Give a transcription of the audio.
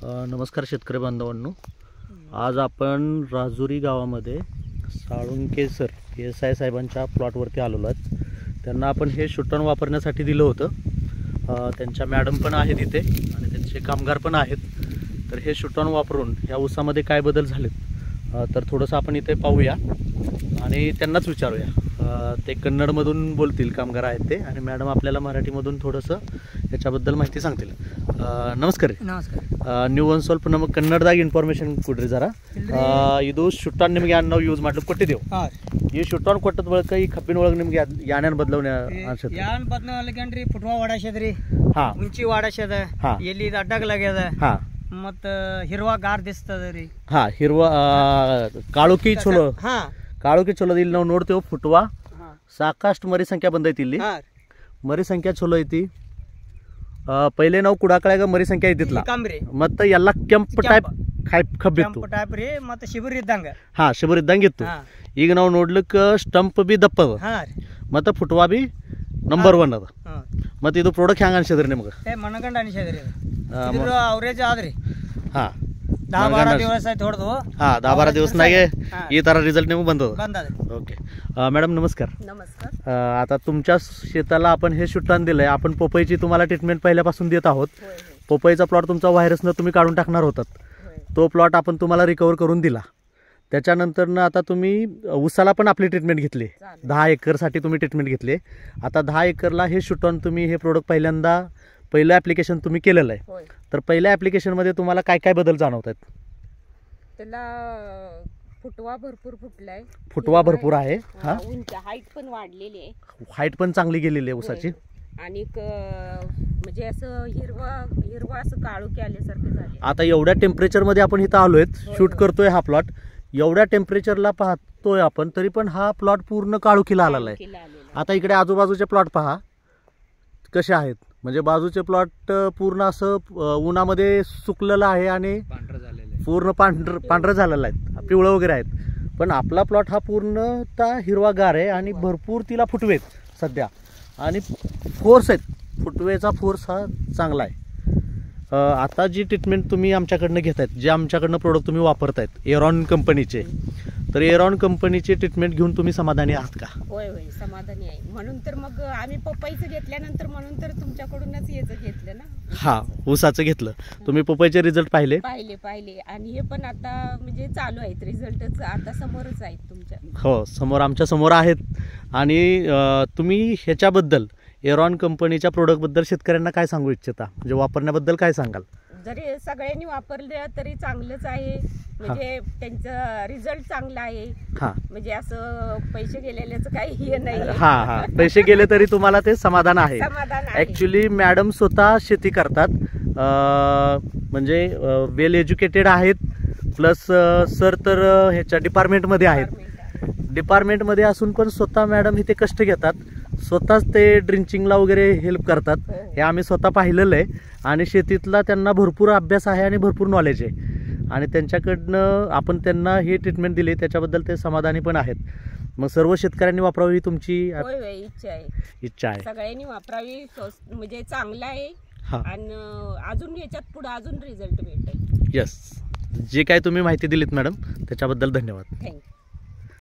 नमस्कार शेतकरी बांधवांनो, आज आपण राजुरी गावामध्ये साळुंके सर PSI साहेबांच्या प्लॉटवरती आलेलो आहोत. त्यांना आपण हे शूटन वापरण्यासाठी दिलं होतं. त्यांच्या मॅडम पण आहेत इथे आणि त्यांचे कामगार पण आहेत. तर हे शूटन वापरून या ऊसामध्ये काय बदल झालेत तर थोडंसं आपण इथे पाहूया आणि त्यांनाच विचारूया. ते कन्नडमधून बोलतील, कामगार आहेत ते, आणि मॅडम आपल्याला मराठीमधून थोडंसं याच्याबद्दल माहिती सांगतील. ನಮಸ್ಕಾರ ರೀ. ನೀವು ಒಂದು ಸ್ವಲ್ಪ ನಮಗೆ ಕನ್ನಡದಾಗ ಇನ್ಫಾರ್ಮೇಷನ್ ಕೊಡ್ರಿ ಜರ. ಇದು ಶುಟ್ಟಾನ್ ನಿಮಗೆ ನಾವು ಯೂಸ್ ಮಾಡ್ಲಿಕ್ಕೆ ಕೊಟ್ಟಿದ್ದೆವು. ಈ ಶುಟ್ಟಾನ್ ಕೊಟ್ಟದ ಬಳಿಕ ಈ ಕಬ್ಬಿನ ಒಳಗೆ ನಿಮಗೆ ಯಾನೇನು ಬದಲಾವಣೆ ಅನ್ಸುತ್ತೆ? ಯಾನ್ ಬದಲಾವಣೆ ಫುಟ್ವಾ ವಾಡಾಶದ್ರಿ, ಉಂಚಿ ವಾಡಾಶದ, ಎಲ್ಲಿ ಇದು ಅಡ್ಡಗಲಾಗ್ಯದ, ಮತ್ತ ಹಿರ್ವಾ ಗಾರ್ ದಿಸ್ತದ್ರಿ. ಹಿರ್ವಾ ಕಾಳುಕಿ ಚಲೋ, ಕಾಳುಕಿ ಚಲೋ. ಇಲ್ಲಿ ನಾವು ನೋಡ್ತೇವೆ ಫುಟ್ವಾ ಸಾಕಷ್ಟು ಮರಿ ಸಂಖ್ಯೆ ಬಂದೈತಿ. ಇಲ್ಲಿ ಮರಿ ಸಂಖ್ಯೆ ಚಲೋ ಐತಿ. पहिले ನಾವು ಕುಡಾಕಳಾಗ ಮರಿ ಸಂಖ್ಯೆ ಇದ್ದಿಲ್ಲ, ಮತ್ತೆ ಎಲ್ಲ ಕೆಂಪು ಟೈಪ್ ಕಬ್ಬಿತ್ತು, ಮತ್ತೆ ಶಿಬಿರ ಇದ್ದಂಗ. ಶಿಬಿರ ಇದ್ದಂಗೆ ಇತ್ತು. ಈಗ ನಾವು ನೋಡ್ಲಿಕ್ಕೆ ಸ್ಟಂಪ್ ಬಿ ದಪ್ಪ ಅದ, ಮತ್ತೆ ಫುಟ್ವಾ ಬಿ ನಂಬರ್ 1 ಅದ. ಮತ್ತೆ ಇದು ಪ್ರಾಡಕ್ಟ್ ಹೆಂಗ ಅನ್ಸಿದ್ರಿ ನಿಮ್ಗೆ? ಮನಗಂಡ ಅನ್ಸಿದ್ರಿ. ಅವರೇಜ್ ಆದ್ರಿ. 10-12 ದಿವಸ ಆಯ್ತು ಹೊಡೆದು. 10-12 ದಿವಸನಾಗೆ ಈ ತರ ರಿझल्ट ನಿಮಗೆ ಬಂದದ. ओके मॅडम नमस्कार. नमस्कार. आता तुमच्या शेताला आपण हे शूटन दिलंय. आपण पोपईची तुम्हाला ट्रीटमेंट पहिल्यापासून देत आहोत. पोपईचा प्लॉट तुमचा व्हायरसनं तुम्ही काढून टाकणार होतात. तो प्लॉट आपण तुम्हाला रिकवर करून दिला. त्याच्यानंतर आता तुम्ही ऊसाला पण आपली ट्रीटमेंट घेतली. 10 एकरसाठी तुम्ही ट्रीटमेंट घेतली. आता 10 एकरला हे शूटन तुम्ही हे प्रोडक्ट पहिलं ॲप्लिकेशन तुम्ही केलेलं आहे. तर पहिल्या ॲप्लिकेशनमध्ये तुम्हाला काय काय बदल जाणवत आहेत? त्याला फुटवा भरपूर फुटलाय. फुटवा भरपूर आहे. हाईट पण वाढलेली आहे. हाईट पण चांगली गेलेली आहे ऊसाची. आणि म्हणजे असं हिरवा असं काळोखी आल्यासारखे झाले. आता एवढ्या टेम्परेचरमध्ये आपण इथं आलोय, शूट करतोय हा प्लॉट. एवढ्या टेम्परेचरला पाहतोय आपण, तरी पण हा प्लॉट पूर्ण काळोखीला आलेला आहे. आता इकडे आजूबाजूचे प्लॉट पहा कसे आहेत. म्हणजे बाजूचे प्लॉट पूर्ण असं उन्हामध्ये सुकलेलं आहे आणि पूर्ण पांढरं झालेलं आहे, पिवळं वगैरे आहेत. पण आपला प्लॉट हा पूर्णतः हिरवागार आहे आणि भरपूर तिला फुटवेत सध्या, आणि फोर्स आहेत. फुटवेचा फोर्स हा चांगला आहे. आता जी ट्रीटमेंट तुम्ही आमच्याकडनं घेतायत, जे आमच्याकडनं प्रोडक्ट तुम्ही वापरतायत एरॉन कंपनीचे, तर एरॉन कंपनीची ट्रीटमेंट घेऊन तुम्ही समाधानी आहात का? होय होय, समाधानी आहे. म्हणून तर मग आम्ही पपईचं घेतल्यानंतर म्हणून तर तुमच्याकडूनच याचं घेतलं ना. ऊसाचं घेतलं तुम्ही. पपईचे रिझल्ट पाहिले? पाहिले. आणि हे पण आता म्हणजे चालू आहेत, रिझल्टच आता समोरच आहेत तुमच्या. हो, समोर, आमच्या समोर आहेत. आणि तुम्ही ह्याच्याबद्दल एरॉन कंपनीच्या प्रोडक्टबद्दल शेतकऱ्यांना काय सांगू इच्छिता? म्हणजे वापरण्याबद्दल काय सांगाल? जरी सगळ्यांनी वापरले तरी चांगलंच आहे. म्हणजे त्यांचा रिझल्ट चांगला आहे. म्हणजे असं पैसे गेलेल्याचं काही हे नाही. पैसे गेले तरी तुम्हाला ते समाधान आहे. ऍक्च्युली मॅडम स्वतः शेती करतात, म्हणजे वेल एज्युकेटेड आहेत. प्लस सर तर ह्याच्या डिपार्टमेंटमध्ये आहेत. डिपार्टमेंटमध्ये असून पण स्वतः मॅडम इथे कष्ट घेतात. स्वतःच ते ड्रिंचिंगला वगैरे हेल्प करतात. हे आम्ही स्वतः पाहिलेलं आहे. आणि शेतीतला त्यांना भरपूर अभ्यास आहे आणि भरपूर नॉलेज आहे. आणि त्यांच्याकडनं आपण त्यांना ही ट्रीटमेंट दिली, त्याच्याबद्दल ते समाधानी पण आहेत. मग सर्व शेतकऱ्यांनी वापरावी तुमची इच्छा आहे. सगळ्यांनी वापरावी, म्हणजे चांगला आहे. आणि अजून याच्यात पुढे अजून रिझल्ट भेटेल. यस, जे काय तुम्ही माहिती दिलीत मॅडम त्याच्याबद्दल धन्यवाद. थँक्यू.